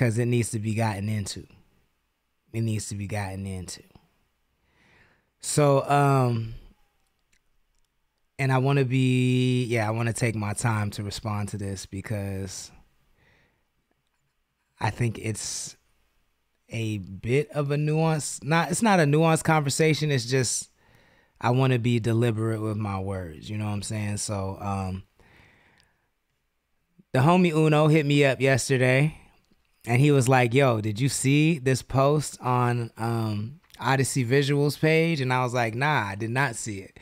because it needs to be gotten into. It needs to be gotten into. So, and I want to take my time to respond to this because I think it's a bit of a nuance. It's not a nuanced conversation. It's just, I want to be deliberate with my words. You know what I'm saying? So, the homie Uno hit me up yesterday and he was like, yo, did you see this post on, Odyssey Visuals page? And I was like, nah, I did not see it.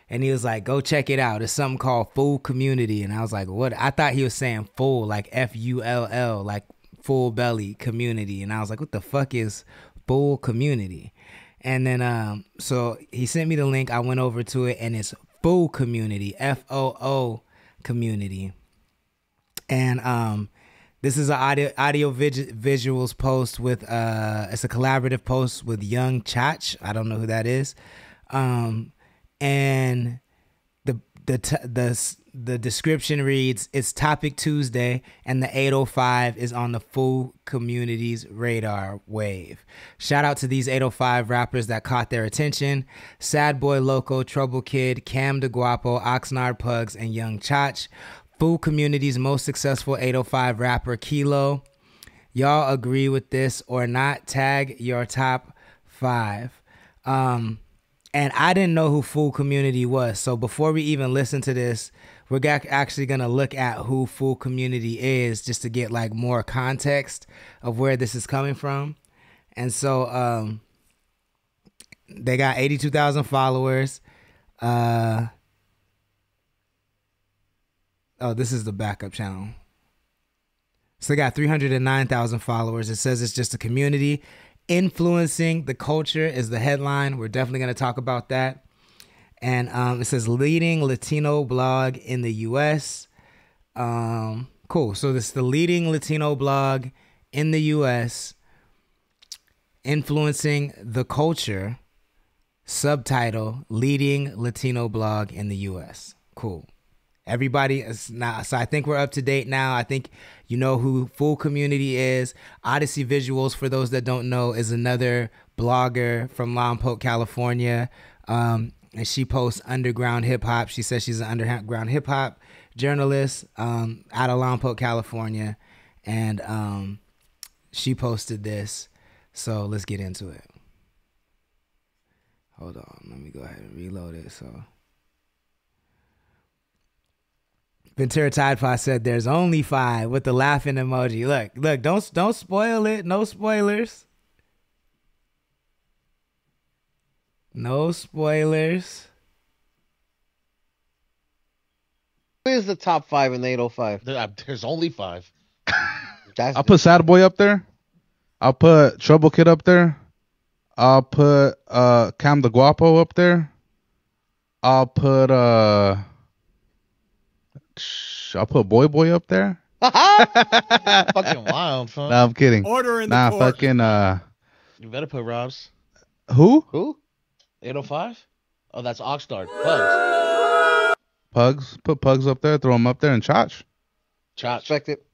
And he was like, go check it out. It's something called Foo Community. And I was like, what? I thought he was saying full, like Full, like full belly community. And I was like, what the fuck is Foo Community? And then, so he sent me the link. I went over to it and it's Foo Community, FOO Community. And, this is an audio visuals post with, it's a collaborative post with Young Chach. I don't know who that is. And the description reads, it's Topic Tuesday and the 805 is on the Foo Community's radar wave. Shout out to these 805 rappers that caught their attention. Sad Boy Loco, Trouble Kid, Cam De Guapo, Oxnard Pugs, and Young Chach. Foo Community's most successful 805 rapper, Kilo. Y'all agree with this or not? Tag your top 5. And I didn't know who Foo Community was. So before we even listen to this, we're actually going to look at who Foo Community is just to get like more context of where this is coming from. And so they got 82,000 followers. Oh, this is the backup channel. So they got 309,000 followers. It says it's just a community. Influencing the culture is the headline. We're definitely going to talk about that. And it says leading Latino blog in the U.S. Cool. So this is the leading Latino blog in the U.S. Influencing the culture. Subtitle, leading Latino blog in the U.S. Cool. Everybody is now, so I think we're up to date now. I think you know who Foo Community is. Odyssey Visuals, for those that don't know, is another blogger from Lompoc, California. And she posts underground hip hop. She says she's an underground hip hop journalist out of Lompoc, California. And she posted this. So let's get into it. Hold on. Let me go ahead and reload it. So Ventura Tidepot said there's only 5 with the laughing emoji. Look, don't spoil it. No spoilers. No spoilers. Where's the top 5 in the 805? There's only 5. I'll put Sad Boy up there. I'll put Trouble Kid up there. I'll put Cam De Guapo up there. I'll put Boy Boy up there. Fucking wild, fun. Nah, I'm kidding. Order in the court. Fucking You better put Rob's. Who? 805? Oh, that's Oxnard. Pugs. Put Pugs up there. Throw him up there and Chach. Respect it.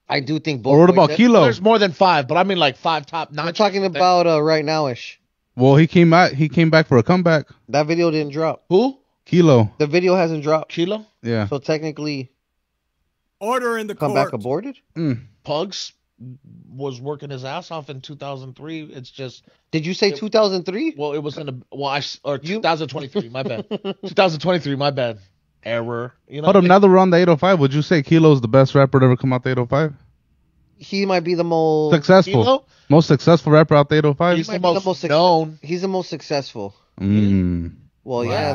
I do think both. Or what about Kilo? There's more than 5, but I mean like 5 top 9. I'm talking about right now-ish. Well, he came back for a comeback. That video didn't drop. Who? Kilo. The video hasn't dropped. Kilo? Yeah. So technically, order in the comeback court. aborted? Pugs was working his ass off in 2003. It's just. Did you say 2003? Well, it was in or 2023. My bad. 2023. My bad. Error. You know. Hold up. Now that we're on the 805, would you say Kilo's the best rapper to ever come out the 805? He might be the most successful. Kilo? Most successful rapper out the 805. He's the most known. He's the most successful. Wow. Well, yeah,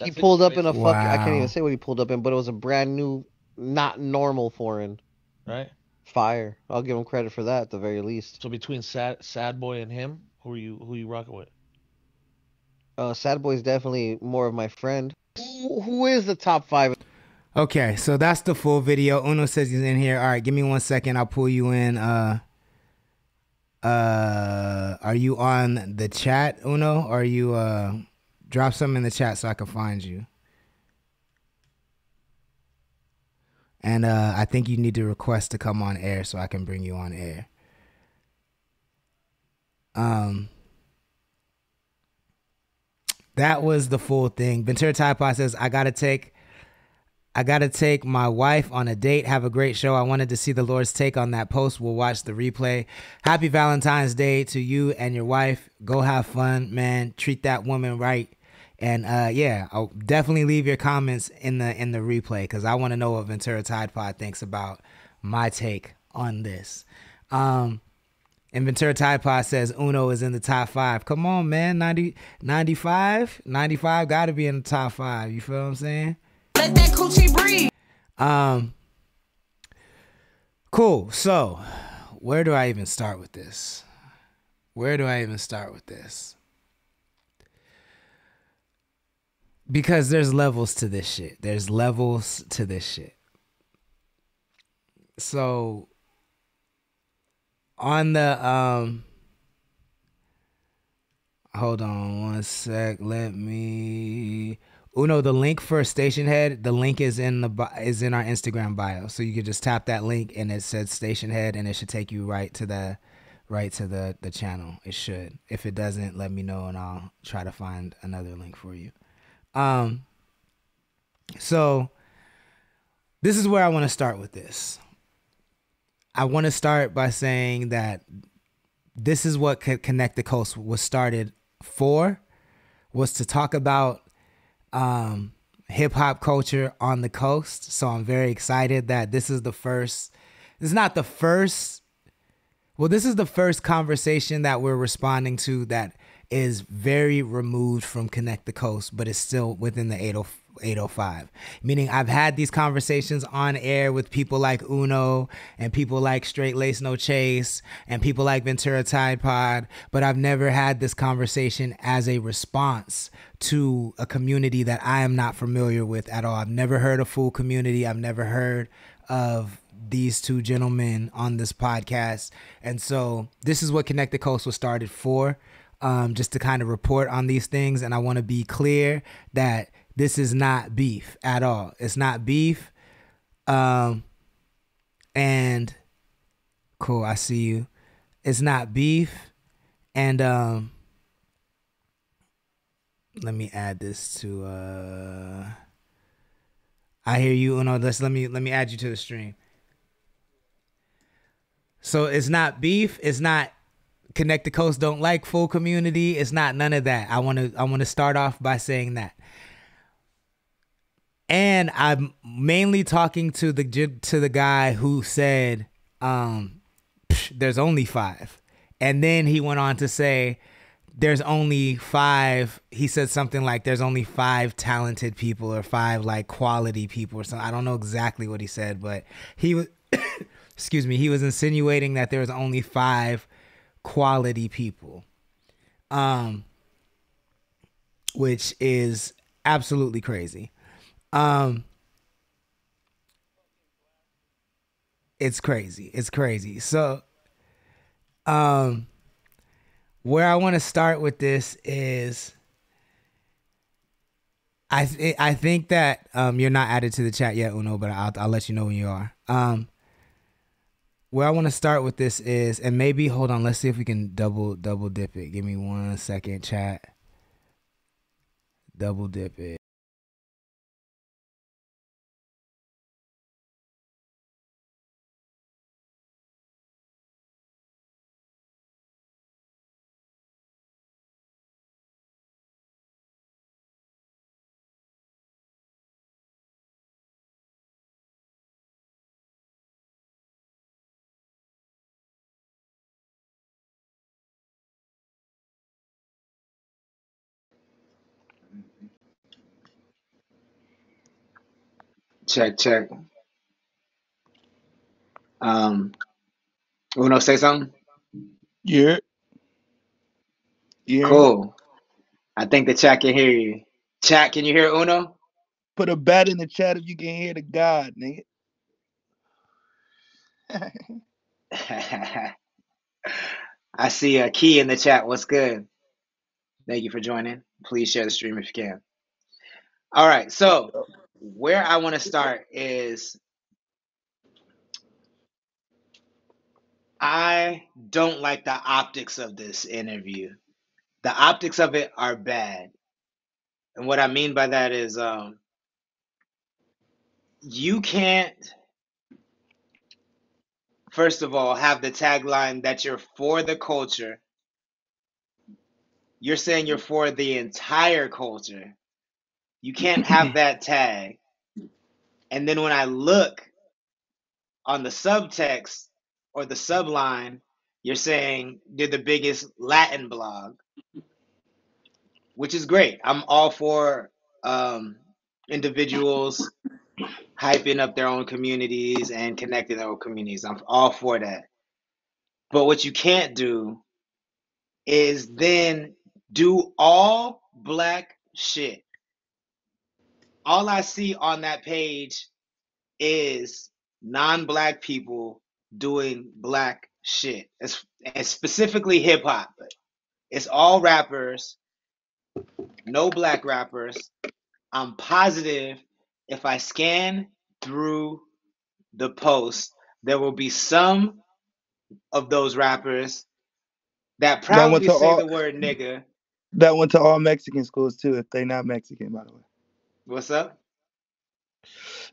he pulled up in a fuck. I can't even say what he pulled up in, but it was a brand new, not normal foreign. Right. Fire. I'll give him credit for that at the very least. So between Sad Boy and him, who you rocking with? Sad Boy's definitely more of my friend. Who is the top 5? Okay, so that's the full video. Uno says he's in here. All right, give me 1 second. I'll pull you in. Are you on the chat, Uno? Or are you drop something in the chat so I can find you? And I think you need to request to come on air so I can bring you on air. That was the full thing. Ventura Tide Pod says, I gotta take my wife on a date. Have a great show. I wanted to see the Lord's take on that post. We'll watch the replay. Happy Valentine's Day to you and your wife. Go have fun, man. Treat that woman right. And yeah, I'll definitely leave your comments in the replay because I want to know what Ventura Tide Pod thinks about my take on this. And Ventura Tide Pod says Uno is in the top 5. Come on, man. 95 got to be in the top 5. You feel what I'm saying? Let that coochie breathe. Cool. So, where do I even start with this? Because there's levels to this shit. So, on the hold on one sec. Let me Uno, the link for Station Head, the link is in our Instagram bio. So you can just tap that link and it says Station Head and it should take you right to the channel. It should. If it doesn't, let me know and I'll try to find another link for you. So this is where I want to start with this. I want to start by saying that this is what Connect the Coast was started for, was to talk about hip hop culture on the coast. So I'm very excited that this is the first conversation that we're responding to that is very removed from Connect the Coast, but is still within the 805. Meaning I've had these conversations on air with people like Uno and people like Straight Lace No Chase and people like Ventura Tide Pod, but I've never had this conversation as a response to a community that I am not familiar with at all. I've never heard of Foo Community. I've never heard of these two gentlemen on this podcast. And so this is what Connect the Coast was started for, just to kind of report on these things. And I want to be clear that this is not beef at all. It's not beef. And cool, I see you. It's not beef. And let me add this to I hear you, Uno. Let me add you to the stream. So it's not beef. It's not Connect the Coast don't like Full Community. It's not none of that. I want to start off by saying that. And I'm mainly talking to the guy who said there's only 5. And then he went on to say there's only 5. He said something like there's only 5 talented people or 5 like quality people or something. I don't know exactly what he said, but he was excuse me, he was insinuating that there was only 5 quality people, which is absolutely crazy. It's crazy. So, where I want to start with this is, I think that you're not added to the chat yet, Uno, but I'll let you know when you are. Where I want to start with this is, and maybe hold on, let's see if we can double dip it. Give me 1 second, chat. Double dip it. Check. Uno, say something? Yeah. Cool. I think the chat can hear you. Chat, can you hear Uno? Put a bat in the chat if you can hear the God, nigga. I see a key in the chat. What's good? Thank you for joining. Please share the stream if you can. All right. So where I want to start is I don't like the optics of this interview. The optics of it are bad. And what I mean by that is you can't, first of all, have the tagline that you're for the culture. You're saying you're for the entire culture. You can't have that tag. And then when I look on the subtext or the subline, you're saying you're the biggest Latin blog, which is great. I'm all for individuals hyping up their own communities and connecting their own communities. I'm all for that. But what you can't do is then do all black shit. All I see on that page is non-black people doing black shit. It's specifically hip hop. It's all rappers, no black rappers. I'm positive if I scan through the post, there will be some of those rappers that proudly say the word nigga. That went to all Mexican schools too, if they not Mexican, by the way. What's up?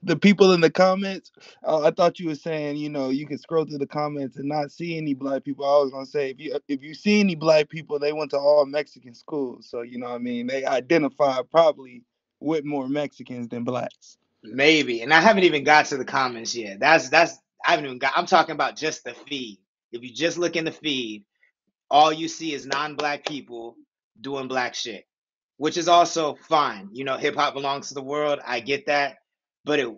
The people in the comments, I thought you were saying, you can scroll through the comments and not see any black people. I was gonna say, if you see any black people, they went to all Mexican schools, so you know what I mean. They identify probably with more Mexicans than blacks. Maybe, and I haven't even got to the comments yet. I haven't even got. I'm talking about just the feed. If you just look in the feed, all you see is non-black people doing black shit, which is also fine. Hip hop belongs to the world. I get that, but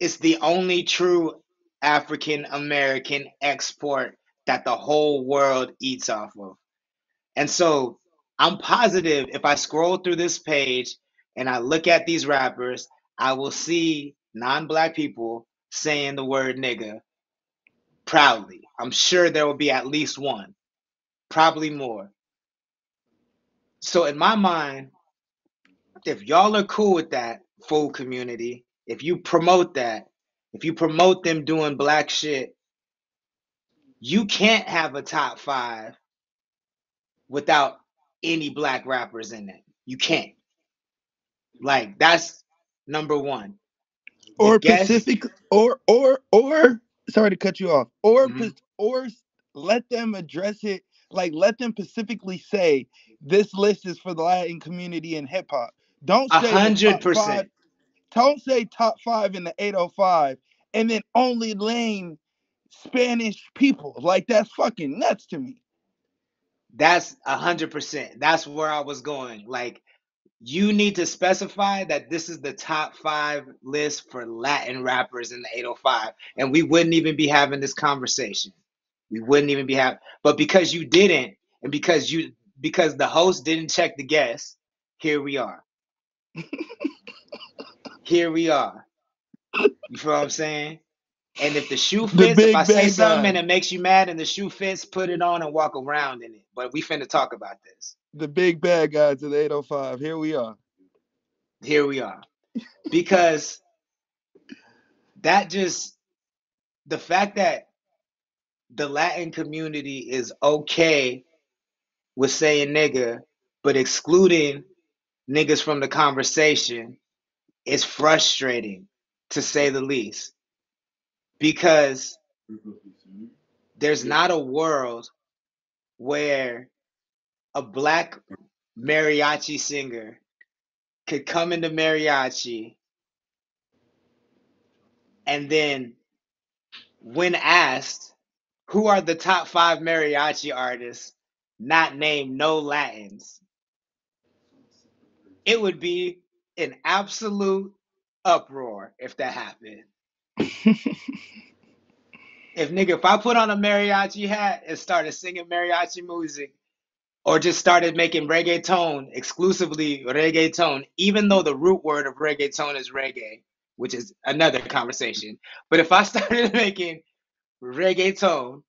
it's the only true African American export that the whole world eats off of. And so I'm positive if I scroll through this page and I look at these rappers, I will see non-black people saying the word nigga proudly. I'm sure there will be at least one, probably more. So in my mind, if y'all are cool with that, Foo Community, if you promote that, if you promote them doing black shit, you can't have a top 5 without any black rappers in it. You can't. Like, that's number one. Or Pacific, or sorry to cut you off. Or let them address it. Like, let them specifically say this list is for the Latin community and hip hop. Don't say 100%. Don't say top 5 in the 805 and then only name Spanish people. Like, that's fucking nuts to me. That's 100%. That's where I was going. Like, you need to specify that this is the top 5 list for Latin rappers in the 805, and we wouldn't even be having this conversation. We wouldn't even be having. But because you didn't, and because the host didn't check the guests, here we are. Here we are. You feel what I'm saying? And if the shoe fits, if I say something and it makes you mad and the shoe fits, put it on and walk around in it. But we finna talk about this. The big bad guys of the 805. Here we are. Here we are. Because the fact that the Latin community is okay with saying nigga, but excluding niggas from the conversation is frustrating, to say the least. Because there's not a world where a black mariachi singer could come into mariachi and then, when asked who are the top 5 mariachi artists, not name no Latins, it would be an absolute uproar if that happened. If I put on a mariachi hat and started singing mariachi music, or just started making reggaeton, exclusively reggaeton, even though the root word of reggaeton is reggae, which is another conversation. But if I started making reggaeton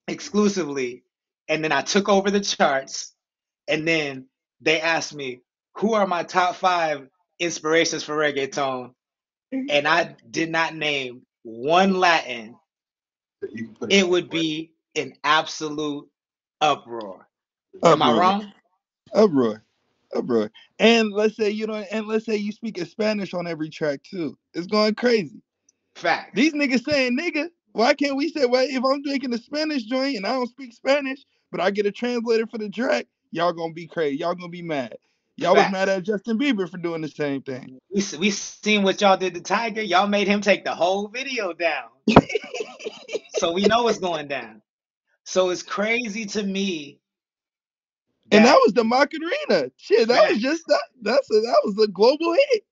exclusively, and then I took over the charts, and then they asked me, who are my top 5 inspirations for reggaeton? And I did not name one Latin, it would be an absolute uproar. Am I wrong? Uproar. And let's say you speak Spanish on every track too. It's going crazy. Facts. These niggas saying nigga. Why can't we say, well, if I'm drinking a Spanish joint and I don't speak Spanish, but I get a translator for the track, y'all gonna be crazy. Y'all gonna be mad. Y'all was mad at Justin Bieber for doing the same thing. We seen what y'all did to Tiger. Y'all made him take the whole video down. So we know what's going down. So it's crazy to me. And that was the Macarena. Shit, that was just that was a global hit.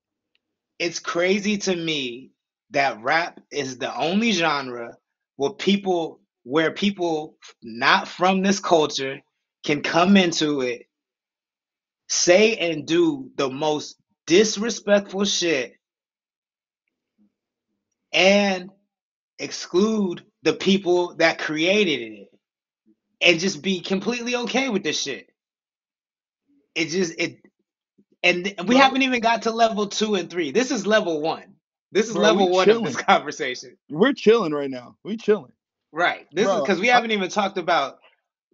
It's crazy to me that rap is the only genre where people not from this culture can come into it, say and do the most disrespectful shit, and exclude the people that created it and just be completely okay with this shit. And we haven't even got to level 2 and 3. This is level 1. This is level 1 of this conversation. We're chilling right now. We chilling. Right. This is because we haven't even talked about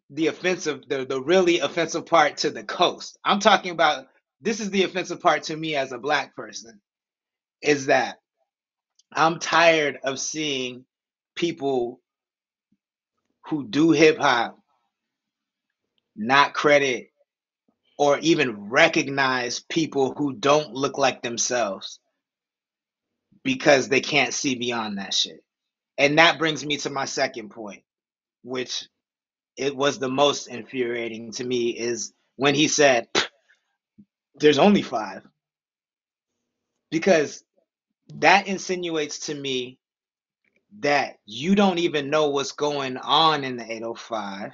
the offensive, the really offensive part to the coast. I'm talking about, this is the offensive part to me as a black person, is that I'm tired of seeing people who do hip hop not credit or even recognize people who don't look like themselves because they can't see beyond that shit. And that brings me to my second point, which it was the most infuriating to me, is when he said, there's only 5. Because that insinuates to me that you don't even know what's going on in the 805,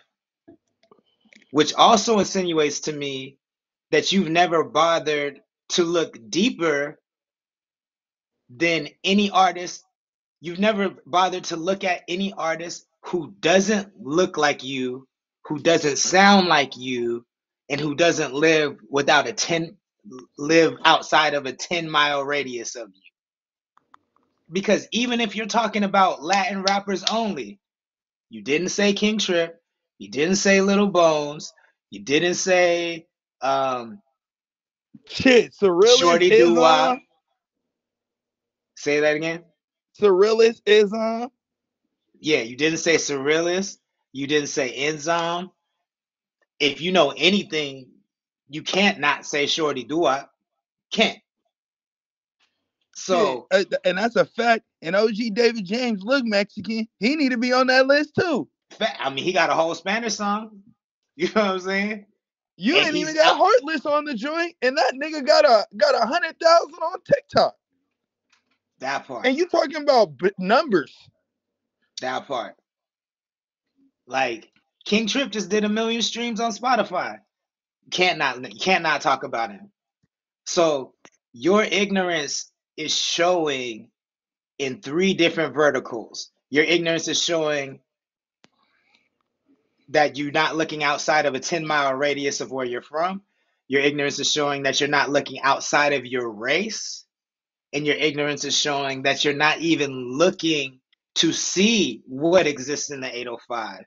which also insinuates to me that you've never bothered to look deeper than any artist. You've never bothered to look at any artist who doesn't look like you, who doesn't sound like you, and who doesn't live outside of a 10-mile radius of you. Because even if you're talking about Latin rappers only, you didn't say King Trip, you didn't say Little Bones, you didn't say Shorty Doo-Wop. Say that again. Cyrillis is Yeah, you didn't say Cyrillis, you didn't say Enzom. If you know anything, you can't not say Shorty Doo-Wop. Can't. So, and that's a fact. And OG David James look Mexican. He need to be on that list too. I mean, he got a whole Spanish song. You know what I'm saying? You ain't even got Heartless on the joint, and that nigga got 100,000 on TikTok. That part. And you talking about numbers. That part. Like, King Trip just did 1 million streams on Spotify. Can't not talk about him. So your ignorance is showing in 3 different verticals. Your ignorance is showing that you're not looking outside of a 10-mile radius of where you're from. Your ignorance is showing that you're not looking outside of your race. And your ignorance is showing that you're not even looking to see what exists in the 805.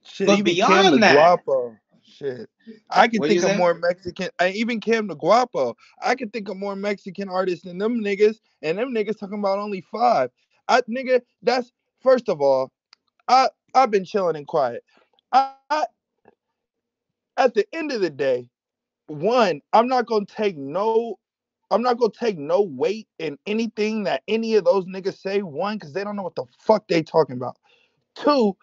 Shit, but beyond that, Guapo. Shit, I can think of more Mexican. Even Cam the Guapo. I can think of more Mexican artists than them niggas, and them niggas talking about only 5. Nigga, that's first of all. I've been chilling and quiet. At the end of the day, one, I'm not gonna take no weight in anything that any of those niggas say. One, because they don't know what the fuck they talking about. 2,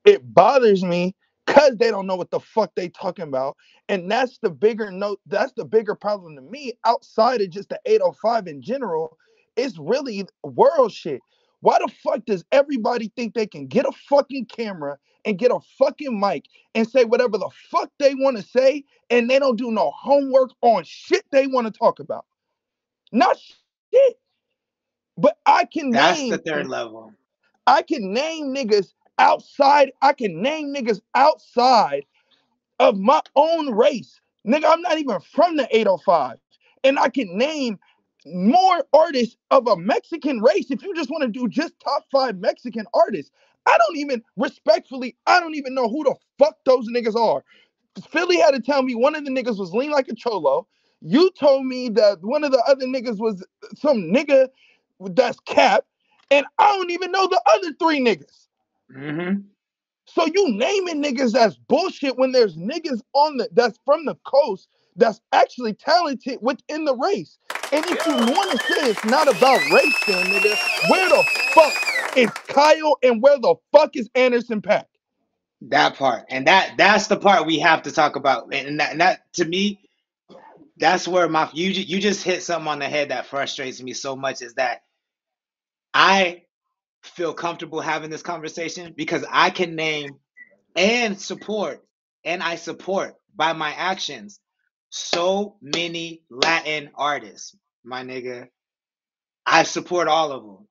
it bothers me because they don't know what the fuck they talking about. And that's the bigger problem to me, outside of just the 805 in general. It's really world shit. Why the fuck does everybody think they can get a fucking camera and get a fucking mic and say whatever the fuck they want to say, and they don't do no homework on shit they want to talk about? Not shit. But that's the 3rd level. I can name niggas outside. I can name niggas outside of my own race. Nigga, I'm not even from the 805. And I can name more artists of a Mexican race if you just want to do just top 5 Mexican artists. I don't even know who the fuck those niggas are. Philly had to tell me one of the niggas was Lean Like a Cholo. You told me that one of the other niggas was some nigga that's Cap. And I don't even know the other 3 niggas. Mm-hmm. So you naming niggas that's bullshit when there's niggas that's from the coast that's actually talented within the race. And if you want to say it's not about race, then nigga, where the fuck is Kyle and where the fuck is Anderson .Paak? That part, and that's the part we have to talk about, and that to me, that's where you just hit something on the head that frustrates me so much, is that I feel comfortable having this conversation because I can name and I support by my actions so many Latin artists, my nigga. I support all of them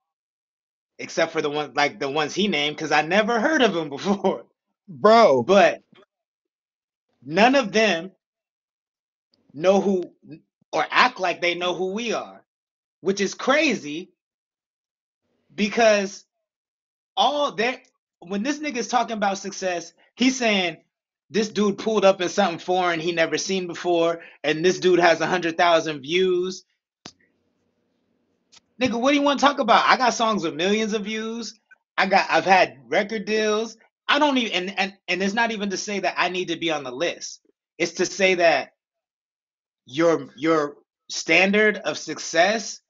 except for the ones he named, because I never heard of them before, bro. But none of them know who or act like they know who we are, which is crazy, because when this nigga's talking about success, he's saying this dude pulled up in something foreign he never seen before, and this dude has 100,000 views. Nigga, what do you want to talk about? I got songs with millions of views. I've had record deals. I don't even, and it's not even to say that I need to be on the list. It's to say that your standard of success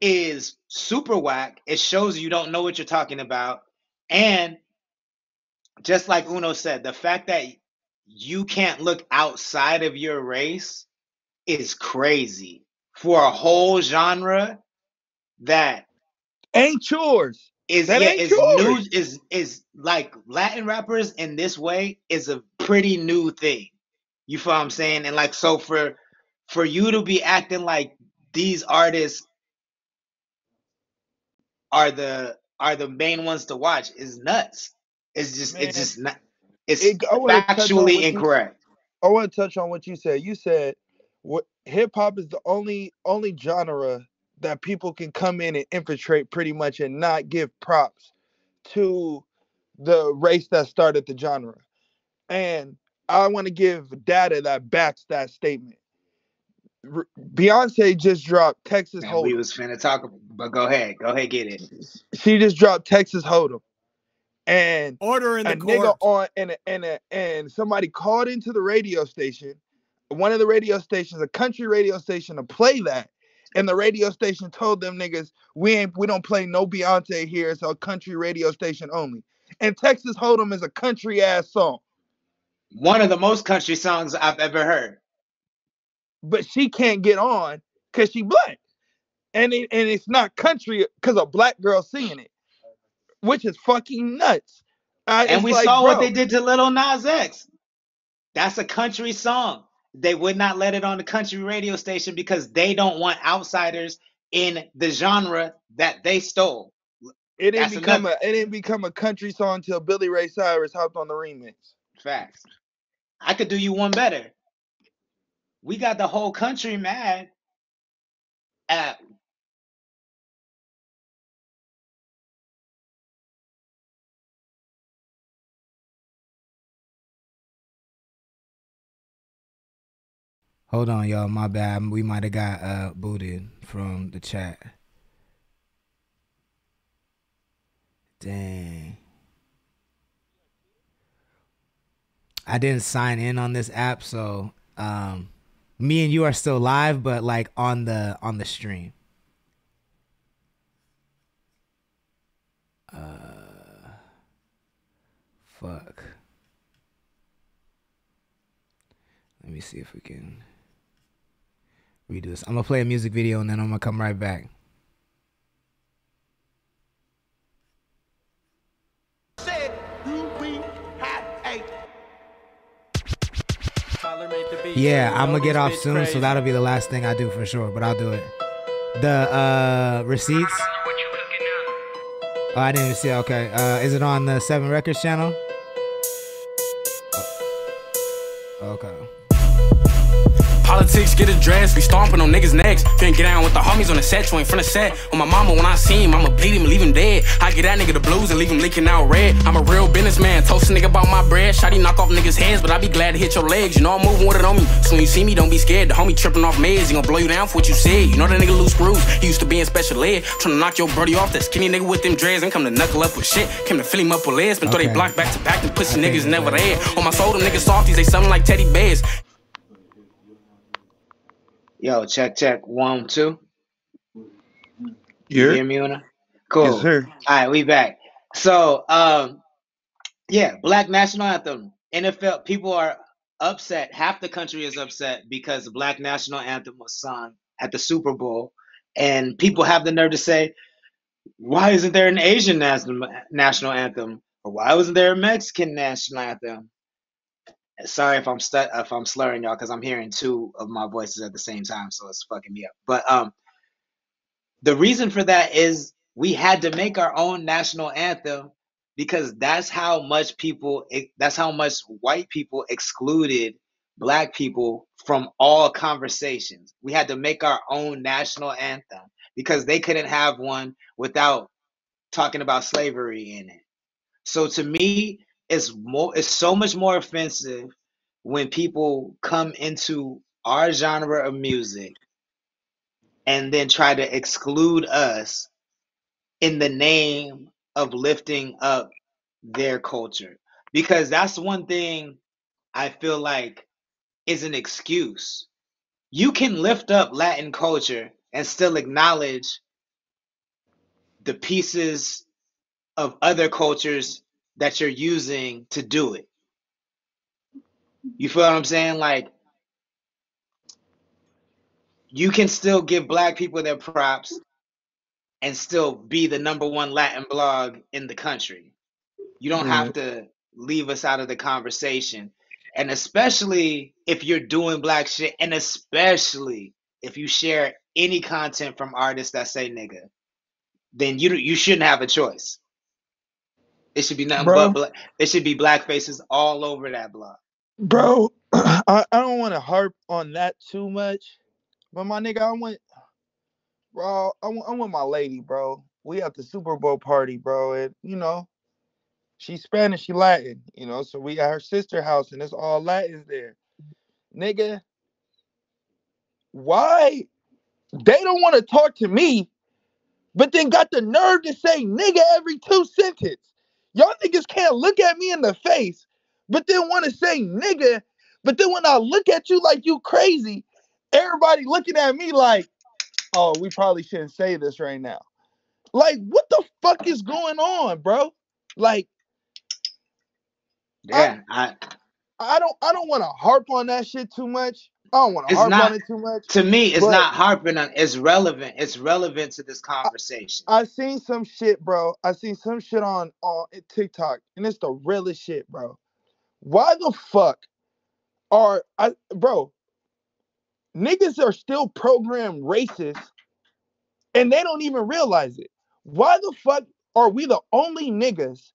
is super whack. It shows you don't know what you're talking about. And just like Uno said, the fact that you can't look outside of your race is crazy for a whole genre that ain't yours. Is like Latin rappers in this way is a pretty new thing. You feel what I'm saying? And like, so for you to be acting like these artists are the main ones to watch is nuts. It's just not. It's factually incorrect. I want to touch on what you said. You said hip hop is the only genre that people can come in and infiltrate pretty much and not give props to the race that started the genre. And I want to give data that backs that statement. Beyonce just dropped Texas Hold'em. We was finna talk, but go ahead, get it. She just dropped Texas Hold'em, and order in the nigga on and somebody called into the radio station, one of the radio stations, a country radio station, to play that, and the radio station told them niggas, we don't play no Beyonce here. It's a country radio station only. And Texas Hold'em is a country ass song. One of the most country songs I've ever heard. But she can't get on because she black. And it's not country because a black girl singing it, which is fucking nuts. And we saw what they did to Lil Nas X. That's a country song. They would not let it on the country radio station because they don't want outsiders in the genre that they stole. It didn't become a country song until Billy Ray Cyrus hopped on the remix. Facts. I could do you one better. We got the whole country mad at Hold on, y'all. My bad. We might have got booted from the chat. Dang. I didn't sign in on this app, so me and you are still live, but like on the stream. Fuck. Let me see if we can redo this. I'm gonna play a music video and then I'm gonna come right back. Yeah, I'm gonna get off soon, so that'll be the last thing I do for sure, but I'll do it. The receipts. Oh, I didn't even see it. Okay. Is it on the 7 Records channel? Okay. Politics get addressed, we stomping on niggas' necks. Finna get down with the homies on the set, you ain't finna set. On my mama, when I see him, I'ma bleed him, leave him dead. I get that nigga the blues and leave him leaking out red. I'm a real businessman, toast a nigga about my bread. Shotty knock off niggas' heads, but I be glad to hit your legs. You know I'm moving with it on me, so when you see me, don't be scared. The homie tripping off meds, he gon' blow you down for what you said. You know that nigga lose screws, he used to be in special ed. Tryna knock your brody off, that skinny nigga with them dreads. And come to knuckle up with shit, came to fill him up with lead. Spin through they block back to back, them pussy niggas never there. On my soul, them niggas softies, they something like teddy bears. Yo, check 1 2. You hear me, Una? Cool. Yes, sir. All right, we back. So, yeah, Black National Anthem. NFL people are upset. Half the country is upset because the Black National Anthem was sung at the Super Bowl, and people have the nerve to say, "Why isn't there an Asian national anthem? Or why wasn't there a Mexican national anthem?" Sorry if I'm slurring y'all, because I'm hearing two of my voices at the same time, so it's fucking me up. But the reason for that is we had to make our own national anthem because that's how much white people excluded black people from all conversations. We had to make our own national anthem because they couldn't have one without talking about slavery in it. So to me, it's so much more offensive when people come into our genre of music and then try to exclude us in the name of lifting up their culture. Because that's one thing I feel like is an excuse. You can lift up Latin culture and still acknowledge the pieces of other cultures that you're using to do it. You feel what I'm saying? Like, you can still give black people their props and still be the #1 Latin blog in the country. You don't have to leave us out of the conversation. And especially if you're doing black shit, and especially if you share any content from artists that say nigga, then you shouldn't have a choice. It should be nothing but it should be black faces all over that blog. Bro, I don't want to harp on that too much, but my nigga, I want my lady, bro. We at the Super Bowl party, bro, and you know, she's Spanish, she Latin, you know, so we at her sister house and it's all Latins there. Nigga, why they don't want to talk to me, but then got the nerve to say nigga every 2 sentences? Y'all niggas can't look at me in the face, but then want to say nigga, but then when I look at you like you crazy, everybody looking at me like, oh, we probably shouldn't say this right now. Like, what the fuck is going on, bro? Like, yeah, I don't want to harp on that shit too much. I don't want to harp on it too much. To me, it's not harping on. It's relevant. It's relevant to this conversation. I seen some shit, bro. I seen some shit on TikTok, and it's the realest shit, bro. Why the fuck bro? Niggas are still programmed racist, and they don't even realize it. Why the fuck are we the only niggas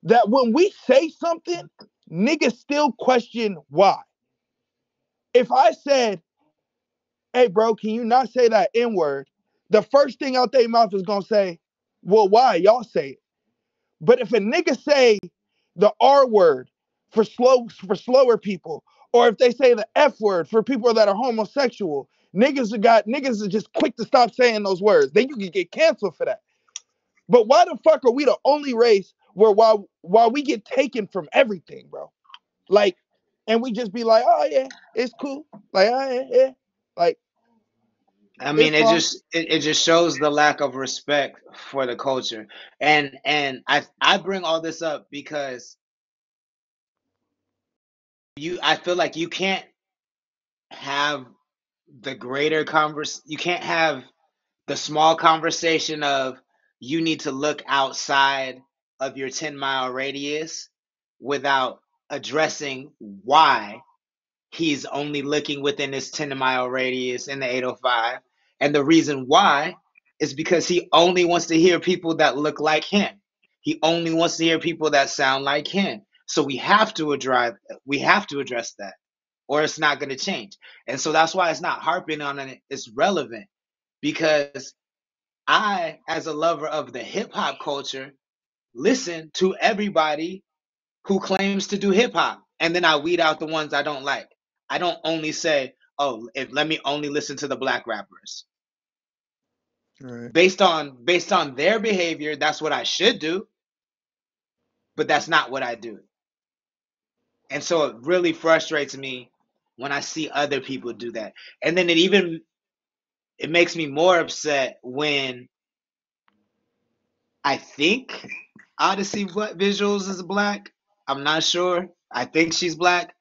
that when we say something, niggas still question why? If I said, hey, bro, can you not say that N-word? The first thing out their mouth is going to say, well, why? Y'all say it. But if a nigga say the R word for slower people, or if they say the F word for people that are homosexual, niggas are just quick to stop saying those words. Then you can get canceled for that. But why the fuck are we the only race where while we get taken from everything, bro? Like, and we just be like, oh yeah, it's cool. Like, oh yeah. Like, I mean, it just shows the lack of respect for the culture. And I bring all this up because I feel like you can't have the greater you can't have the small conversation of you need to look outside of your 10-mile radius without addressing why he's only looking within his 10-mile radius in the 805. And the reason why is because he only wants to hear people that look like him. He only wants to hear people that sound like him. So we have to address that. or it's not going to change. And so that's why it's not harping on it. It's relevant because I, as a lover of the hip hop culture, listen to everybody who claims to do hip hop, and then I weed out the ones I don't like. I don't only say, "Oh, let me only listen to the black rappers." Right. Based on their behavior, that's what I should do, but that's not what I do. And so it really frustrates me when I see other people do that. And then it makes me more upset when I think Odyssey Visuals is black. I'm not sure. I think she's black.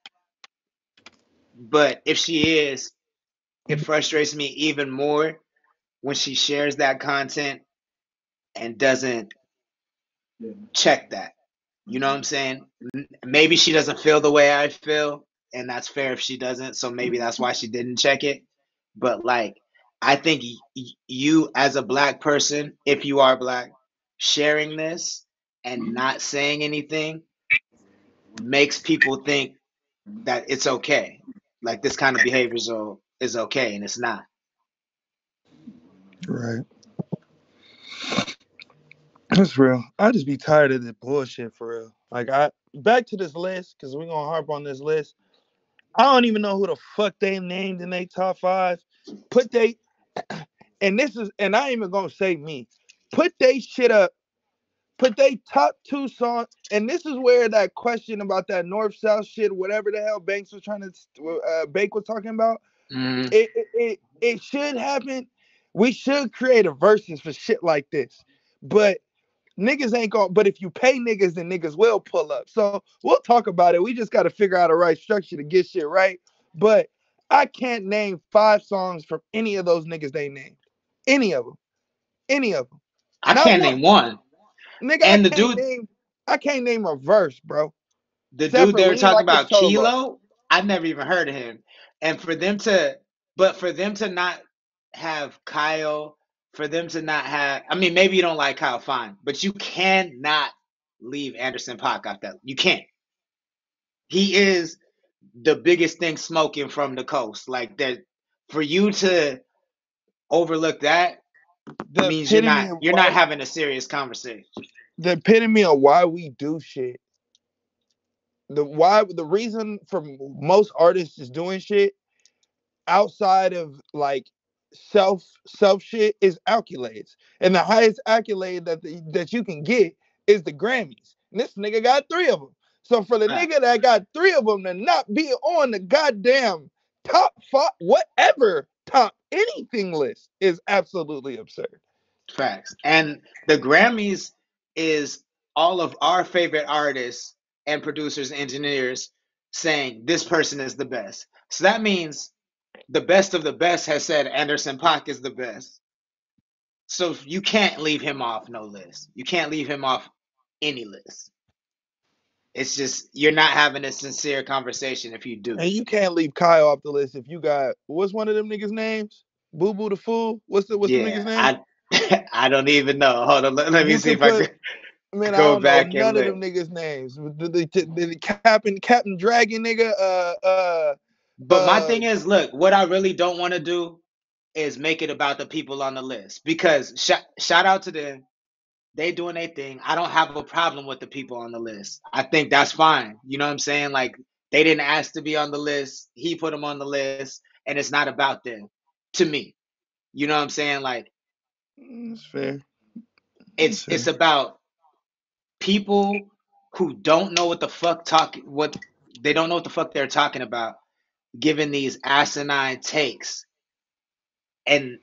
But if she is, it frustrates me even more when she shares that content and doesn't check that. You know what I'm saying? Maybe she doesn't feel the way I feel, and that's fair if she doesn't. So maybe that's why she didn't check it. But like, I think you as a black person, if you are black, sharing this and not saying anything makes people think that it's okay. Like this kind of behavior is okay, and it's not. Right. That's real. I just be tired of this bullshit for real. Like back to this list, because we're gonna harp on this list. I don't even know who the fuck they named in their top 5. And I ain't even gonna say me. Put they shit up. Put they top 2 songs. And this is where that question about that North-South shit, whatever the hell Banks was trying to Bank was talking about. Mm-hmm. It should happen. We should create a versus for shit like this. But niggas ain't gonna, but if you pay niggas, then niggas will pull up. So we'll talk about it. We just got to figure out a right structure to get shit right. But I can't name 5 songs from any of those niggas they named. Any of them. I can't name one. Nigga, and I can't name a verse, bro. The dude they were talking about, Kilo, I never even heard of him. And for them to not have Kyle, for them to not have, I mean, maybe you don't like Kyle, fine, but you cannot leave Anderson .Paak out that. You can't. He is the biggest thing smoking from the coast. Like that, for you to overlook that means you're not having a serious conversation. The epitome of why we do shit. The reason for most artists is doing shit outside of like self shit is accolades, and the highest accolade that you can get is the Grammys. And this nigga got 3 of them. So for the nigga that got 3 of them to not be on the goddamn top 5, whatever top anything list is absolutely absurd. Facts. And the Grammys is all of our favorite artists and producers, engineers saying this person is the best. So that means the best of the best has said Anderson .Paak is the best. So you can't leave him off no list. You can't leave him off any list. It's just you're not having a sincere conversation if you do. And you can't leave Kyle off the list if you got, what's one of them niggas' names? Boo Boo the Fool? What's the nigga's name? I don't even know. Hold on, let me see if I can. Man, I don't know none of them niggas' names. The Captain Dragon nigga. But my thing is, look, what I really don't want to do is make it about the people on the list, because shout out to them. They doing their thing. I don't have a problem with the people on the list. I think that's fine. You know what I'm saying? Like, they didn't ask to be on the list. He put them on the list, and it's not about them. To me, you know what I'm saying? Like, it's fair. It's about people who don't know what the fuck they don't know what the fuck they're talking about, giving these asinine takes, and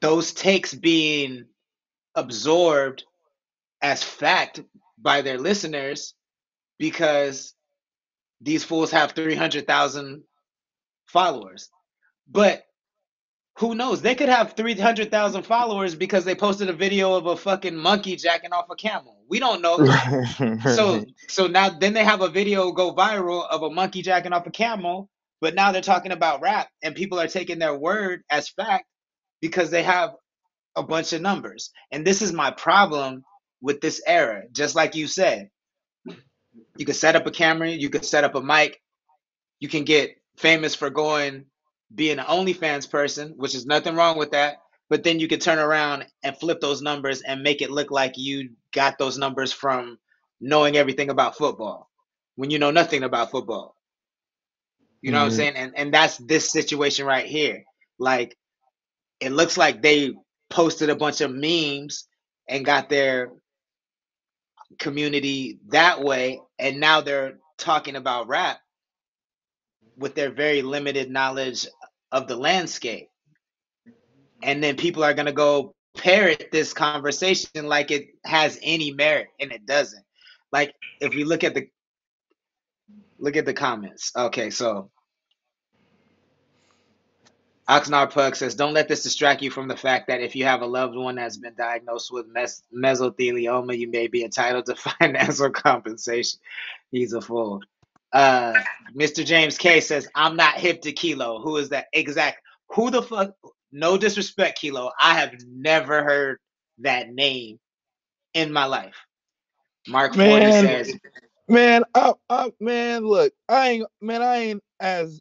those takes being absorbed as fact by their listeners because these fools have 300,000 followers. But who knows? They could have 300,000 followers because they posted a video of a fucking monkey jacking off a camel. We don't know. So now then they have a video go viral of a monkey jacking off a camel, but now they're talking about rap and people are taking their word as fact because they have a bunch of numbers. And this is my problem with this era. Just like you said, you could set up a camera, you could set up a mic, You can get famous for being an OnlyFans person, which is nothing wrong with that. But then you could turn around and flip those numbers and make it look like you got those numbers from knowing everything about football when you know nothing about football. You know what I'm saying? And that's this situation right here. Like, it looks like they posted a bunch of memes and got their community that way, and now they're talking about rap with their very limited knowledge of the landscape. And then people are going to go parrot this conversation like it has any merit, and it doesn't. Like, if we look at the comments. Okay, so Oxnard Pug says, don't let this distract you from the fact that if you have a loved one that's been diagnosed with mesothelioma, you may be entitled to financial compensation. He's a fool. Mr. James K says, I'm not hip to Kilo. Who is that? Exact. Who the fuck? No disrespect, Kilo. I have never heard that name in my life. Mark 40 says, man, look, I ain't as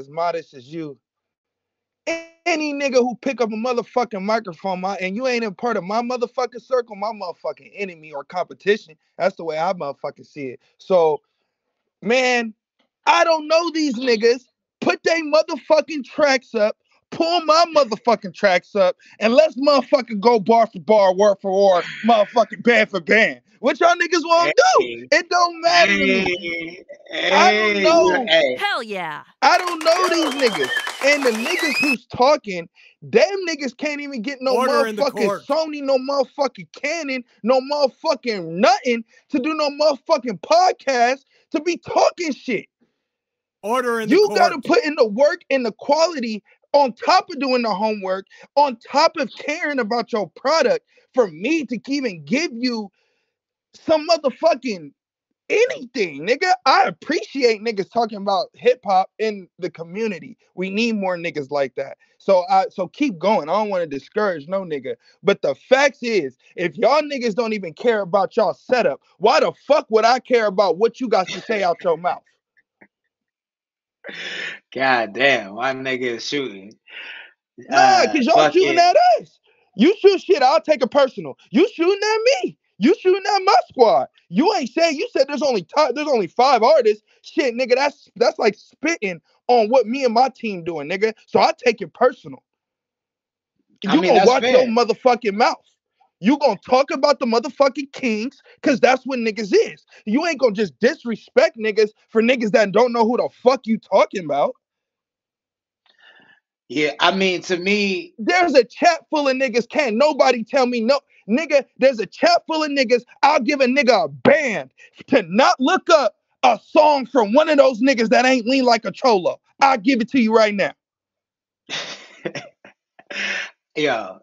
modest as you. Any nigga who pick up a motherfucking microphone and you ain't in part of my motherfucking circle, my motherfucking enemy or competition. That's the way I motherfucking see it. So, man, I don't know these niggas. Put they motherfucking tracks up. Pull my motherfucking tracks up. And let's motherfucking go bar for bar, word for word, motherfucking band for band. What y'all niggas want to do? It don't matter to me. I don't know. Hell yeah. I don't know these niggas. And the niggas who's talking, them niggas can't even get no motherfucking Sony, no motherfucking Canon, no motherfucking nothing to do no motherfucking podcast to be talking shit. You gotta put in the work and the quality on top of doing the homework, on top of caring about your product, for me to even give you some motherfucking anything, nigga. I appreciate niggas talking about hip hop in the community. We need more niggas like that. So keep going. I don't want to discourage no nigga. But the fact is, if y'all niggas don't even care about y'all setup, why the fuck would I care about what you got to say out your mouth? God damn, my nigga is shooting. Nah, because y'all shooting at us. You shoot shit, I'll take it personal. You shooting at me. You shooting at my squad. You ain't saying, you said there's only 5 artists. Shit, nigga, that's like spitting on what me and my team doing, nigga. So I take it personal. You gonna watch your motherfucking mouth. You gonna talk about the motherfucking kings, because that's what niggas is. You ain't gonna just disrespect niggas for niggas that don't know who the fuck you talking about. Yeah, I mean, to me, there's a chat full of niggas. Can't nobody tell me no, nigga. There's a chat full of niggas. I'll give a nigga a band to not look up a song from one of those niggas that ain't lean like a cholo. I'll give it to you right now. Yo,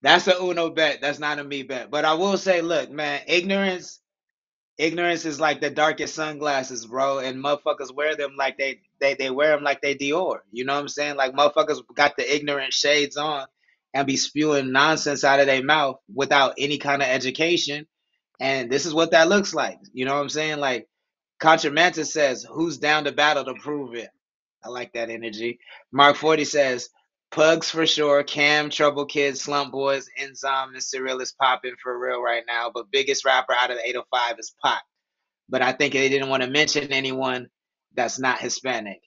that's a Uno bet. That's not a me bet. But I will say, look, man, ignorance is like the darkest sunglasses, bro. And motherfuckers wear them like they wear them like they Dior. You know what I'm saying? Like, motherfuckers got the ignorant shades on and be spewing nonsense out of their mouth without any kind of education. And this is what that looks like. You know what I'm saying? Like, Contra Mantis says, who's down to battle to prove it? I like that energy. Mark 40 says, Pugs for sure, Cam, Trouble Kids, Slump Boys, Enzyme, and Cyril is popping for real right now. But biggest rapper out of the 805 is Pac. But I think they didn't want to mention anyone that's not Hispanic.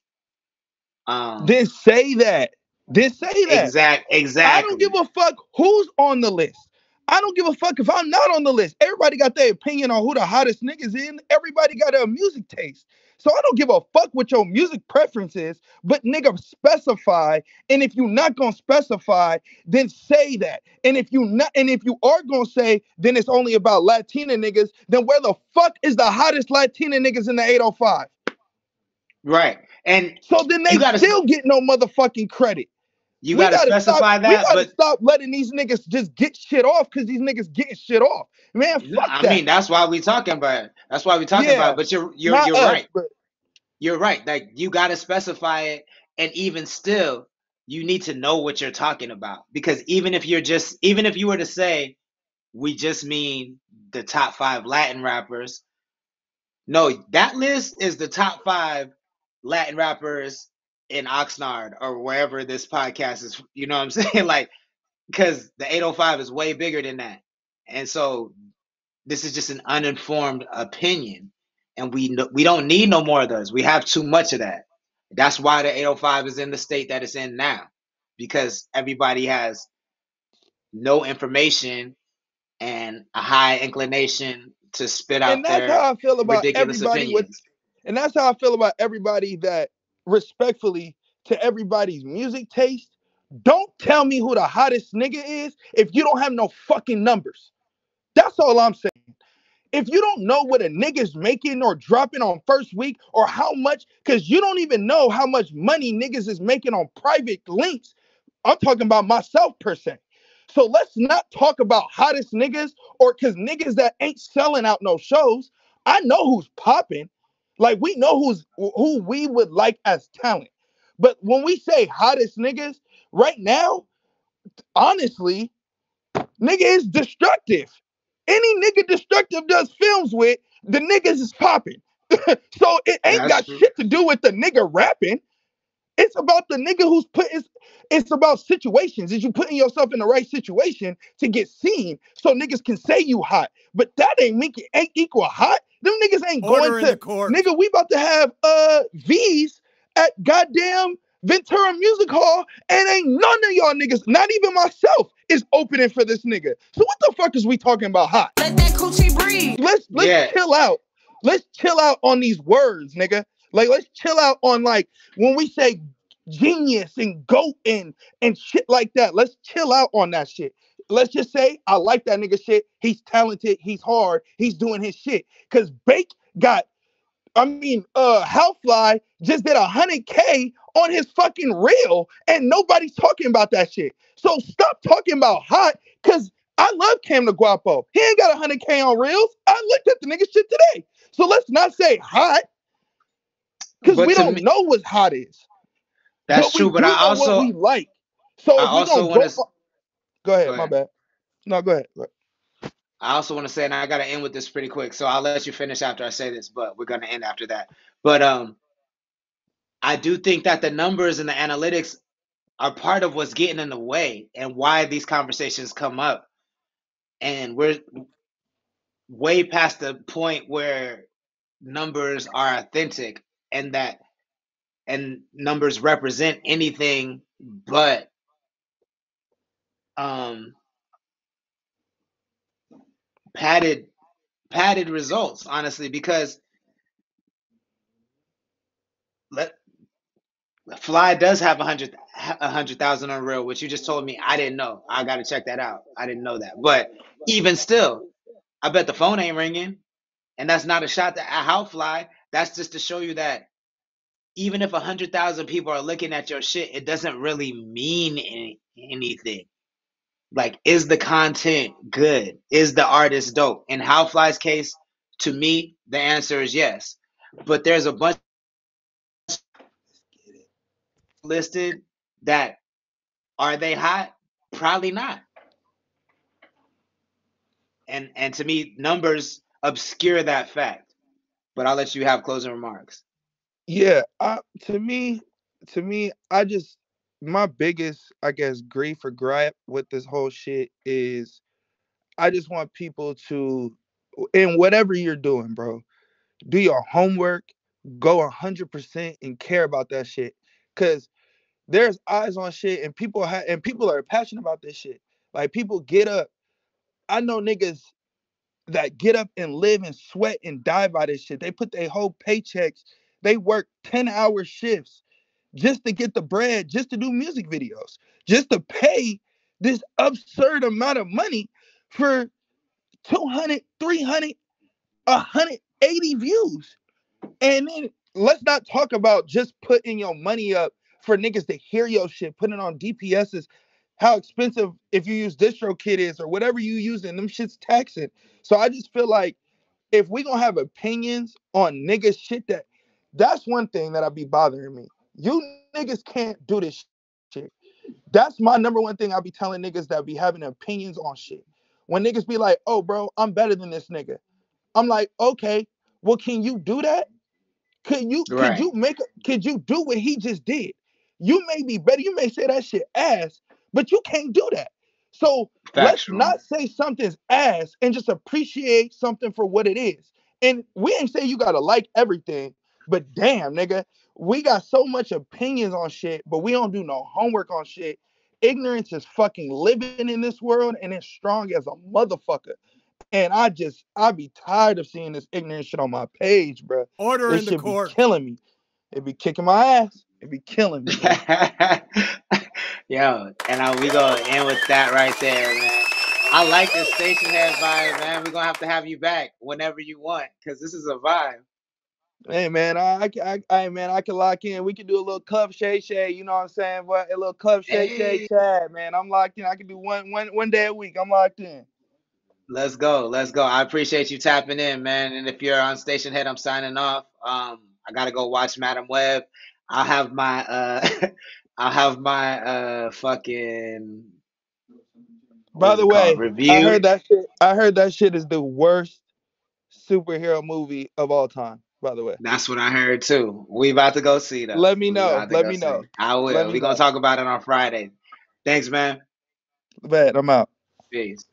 Then say that. Exactly. I don't give a fuck who's on the list. I don't give a fuck if I'm not on the list. Everybody got their opinion on who the hottest niggas in. Everybody got a music taste. So I don't give a fuck what your music preference is, but nigga, specify. And if you're not gonna specify, then say that. And if you are gonna say, then it's only about Latina niggas, then where the fuck is the hottest Latina niggas in the 805? Right. And so then they still get no motherfucking credit. You gotta specify that. We gotta stop letting these niggas just get shit off because these niggas getting shit off. Man, fuck that. I mean, that's why we talking about it. That's why we talking about it. But you're right. You're right. Like, you gotta specify it, and even still, you need to know what you're talking about. Because even if you were to say, we just mean the top 5 Latin rappers, no, that list is the top 5 Latin rappers in Oxnard or wherever this podcast is, you know what I'm saying? Like, because the 805 is way bigger than that. And so this is just an uninformed opinion. And we don't need no more of those. We have too much of that. That's why the 805 is in the state that it's in now, because everybody has no information and a high inclination to spit out their ridiculous opinions. And that's how I feel about everybody that, respectfully to everybody's music taste, don't tell me who the hottest nigga is if you don't have no fucking numbers. That's all I'm saying. If you don't know what a nigga's making or dropping on first week, or how much, because you don't even know how much money niggas is making on private links. I'm talking about myself per se. So let's not talk about hottest niggas, or because niggas that ain't selling out no shows. I know who's popping. Like, we know who we would like as talent. But when we say hottest niggas right now, honestly, nigga is destructive. Any nigga destructive does films with, the niggas is popping. So it ain't got shit to do with the nigga rapping. It's about the nigga who's it's about situations. Is you putting yourself in the right situation to get seen so niggas can say you hot. But that ain't equal hot. Them niggas ain't going to, nigga, we about to have V's at goddamn Ventura Music Hall, and ain't none of y'all niggas, not even myself, is opening for this nigga. So what the fuck is we talking about hot? Let that coochie breathe. Let's chill out. Let's chill out on these words, nigga. Like, let's chill out on, like, when we say genius and goat and shit like that. Let's chill out on that shit. Let's just say, I like that nigga shit. He's talented. He's hard. He's doing his shit. Because Bake got, Hellfly just did 100K on his fucking reel, and nobody's talking about that shit. So stop talking about hot, because I love Cam the Guapo. He ain't got 100K on reels. I looked at the nigga shit today. So let's not say hot, because we don't know what hot is. That's true, but I also what we like. So if we don't go ahead, my bad. No, go ahead. I also want to say, and I got to end with this pretty quick, so I'll let you finish after I say this, but we're going to end after that. But I do think that the numbers and the analytics are part of what's getting in the way and why these conversations come up. And we're way past the point where numbers are authentic and numbers represent anything but padded results, honestly, because Fly does have 100,000 on reel, which you just told me. I didn't know. I got to check that out. I didn't know that. But even still, I bet the phone ain't ringing. And that's not a shot at how Fly. That's just to show you that even if 100,000 people are looking at your shit, it doesn't really mean anything. Like, is the content good? Is the artist dope? In How Fly's case, to me, the answer is yes. But there's a bunch listed that, are they hot? Probably not. And to me, numbers obscure that fact. But I'll let you have closing remarks. Yeah, to me, my biggest, I guess, grief or gripe with this whole shit is, I just want people to, in whatever you're doing, bro, do your homework, go 100% and care about that shit. Cause there's eyes on shit, and people are passionate about this shit. Like, people get up. I know niggas that get up and live and sweat and die by this shit. They put their whole paychecks. They work 10-hour shifts just to get the bread, just to do music videos, just to pay this absurd amount of money for 200, 300, 180 views. And then let's not talk about just putting your money up for niggas to hear your shit, putting it on DPSs, how expensive, if you use DistroKid is, or whatever you using, them shit's taxing. So I just feel like, if we gonna have opinions on niggas shit, that's one thing that'll be bothering me. You niggas can't do this shit. That's my number one thing I'll be telling niggas that be having opinions on shit. When niggas be like, oh, bro, I'm better than this nigga. I'm like, okay, well, can you do that? Could you do what he just did? You may be better. You may say that shit ass, but you can't do that. So let's not say something's ass and just appreciate something for what it is. And we ain't say you gotta like everything, but damn, nigga, we got so much opinions on shit, but we don't do no homework on shit. Ignorance is fucking living in this world, and it's strong as a motherfucker. And I be tired of seeing this ignorant shit on my page, bro. Order this in the court. Be killing me. It be kicking my ass. It be killing me. Yo, and we gonna end with that right there, man. I like this station head vibe, man. We're gonna have to have you back whenever you want, because this is a vibe. Hey man, I can lock in. We can do a little club shade, you know what I'm saying? But a little club shade chat, man. I'm locked in. I can do one day a week. I'm locked in. Let's go. I appreciate you tapping in, man. And if you're on Station Head, I'm signing off. I gotta go watch Madam Web. I'll have my fucking. By the way, review. I heard that shit is the worst superhero movie of all time. By the way, that's what I heard too. We about to go see that. Let me know. I will. We're gonna talk about it on Friday. Thanks, man. Bet, I'm out. Peace.